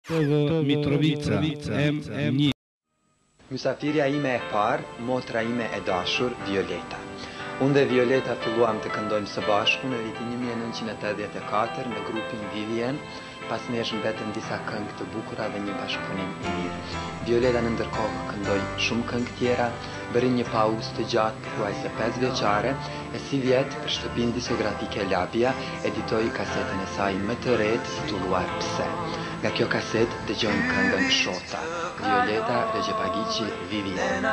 Mitrovica, M1. Mysafirja ime e parë, motra ime e dashur, Violeta. Unë dhe Violeta filluam të këndojmë së bashku në vitin 1984 në grupin Vivien, pas nesh mbetën disa këngë të bukura dhe një bashkëpunim i mirë. Violeta në ndërkohë këndoi shumë këngë tjera, bëri një pauzë të gjatë pothuajse 5 vjeçare, e si vjet për shtëpinë diskografike Labia editoi kasetën e saj më të re titulluar Pse. Nga kjo kasetë dëgjojmë këngën Shota, Violeta Regjepagiqi, Vivien.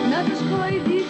Nadeszła i